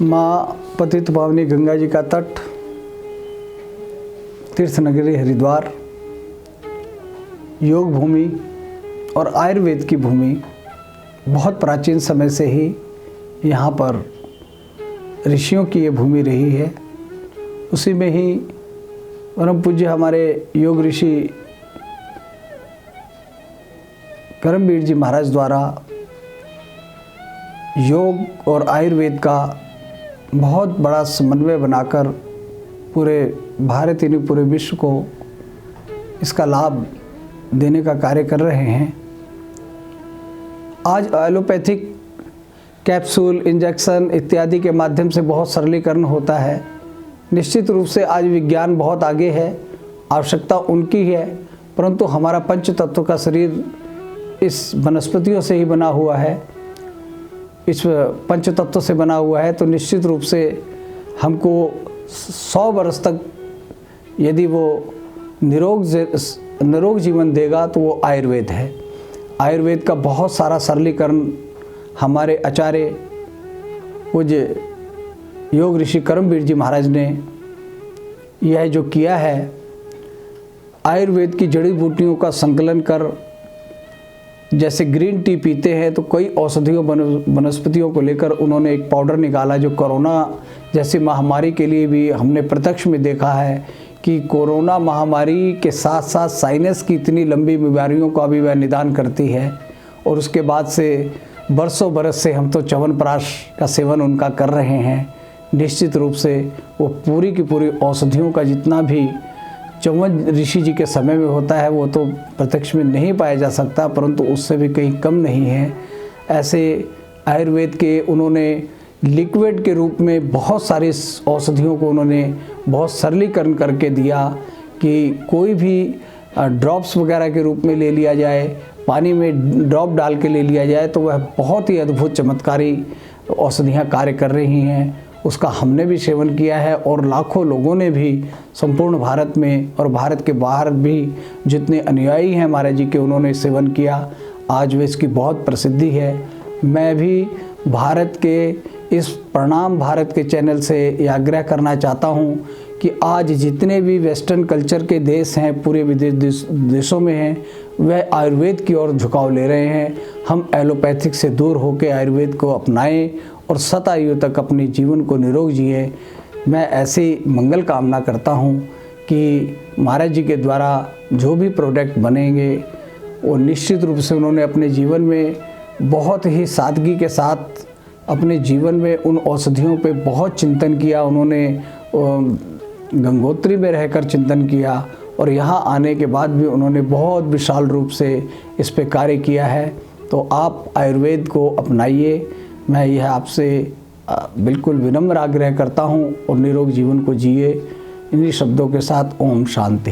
माँ पतित पावनी गंगा जी का तट, तीर्थ नगरी हरिद्वार, योग भूमि और आयुर्वेद की भूमि बहुत प्राचीन समय से ही यहाँ पर ऋषियों की ये भूमि रही है। उसी में ही परम पूज्य हमारे योग ऋषि करमवीर जी महाराज द्वारा योग और आयुर्वेद का बहुत बड़ा समन्वय बनाकर पूरे भारत यानी पूरे विश्व को इसका लाभ देने का कार्य कर रहे हैं। आज एलोपैथिक कैप्सूल, इंजेक्शन इत्यादि के माध्यम से बहुत सरलीकरण होता है। निश्चित रूप से आज विज्ञान बहुत आगे है, आवश्यकता उनकी है, परंतु हमारा पंच तत्व का शरीर इस वनस्पतियों से ही बना हुआ है, इस पंच तत्व से बना हुआ है। तो निश्चित रूप से हमको 100 वर्ष तक यदि वो निरोग जीवन देगा तो वो आयुर्वेद है। आयुर्वेद का बहुत सारा सरलीकरण हमारे आचार्य पूज्य योग ऋषि करमवीर जी महाराज ने यह जो किया है, आयुर्वेद की जड़ी बूटियों का संकलन कर, जैसे ग्रीन टी पीते हैं तो कई औषधियों वनस्पतियों को लेकर उन्होंने एक पाउडर निकाला जो कोरोना जैसी महामारी के लिए भी हमने प्रत्यक्ष में देखा है कि कोरोना महामारी के साथ साथ साइनस की इतनी लंबी बीमारियों का भी वह निदान करती है। और उसके बाद से बरसों बरस से हम तो च्यवनप्राश का सेवन उनका कर रहे हैं। निश्चित रूप से वो पूरी की पूरी औषधियों का जितना भी च्यवन ऋषि जी के समय में होता है वो तो प्रत्यक्ष में नहीं पाया जा सकता, परंतु उससे भी कहीं कम नहीं है। ऐसे आयुर्वेद के उन्होंने लिक्विड के रूप में बहुत सारी औषधियों को उन्होंने बहुत सरलीकरण करके दिया कि कोई भी ड्रॉप्स वगैरह के रूप में ले लिया जाए, पानी में ड्रॉप डाल के ले लिया जाए तो वह बहुत ही अद्भुत चमत्कारी औषधियाँ कार्य कर रही हैं। उसका हमने भी सेवन किया है और लाखों लोगों ने भी संपूर्ण भारत में और भारत के बाहर भी जितने अनुयायी हैं महाराज जी के, उन्होंने सेवन किया। आज वे इसकी बहुत प्रसिद्धि है। मैं भी भारत के इस प्रणाम भारत के चैनल से ये आग्रह करना चाहता हूँ कि आज जितने भी वेस्टर्न कल्चर के देश हैं, पूरे विदेश देशों में हैं, वह आयुर्वेद की ओर झुकाव ले रहे हैं। हम एलोपैथिक से दूर होकर आयुर्वेद को अपनाएं और शतायु तक अपने जीवन को निरोग जिए। मैं ऐसी मंगल कामना करता हूँ कि महाराज जी के द्वारा जो भी प्रोडक्ट बनेंगे वो निश्चित रूप से उन्होंने अपने जीवन में बहुत ही सादगी के साथ अपने जीवन में उन औषधियों पे बहुत चिंतन किया। उन्होंने गंगोत्री में रहकर चिंतन किया और यहाँ आने के बाद भी उन्होंने बहुत विशाल रूप से इस पे कार्य किया है। तो आप आयुर्वेद को अपनाइए। मैं यह आपसे बिल्कुल विनम्र आग्रह करता हूँ और निरोग जीवन को जिए। इन्हीं शब्दों के साथ ओम शांति।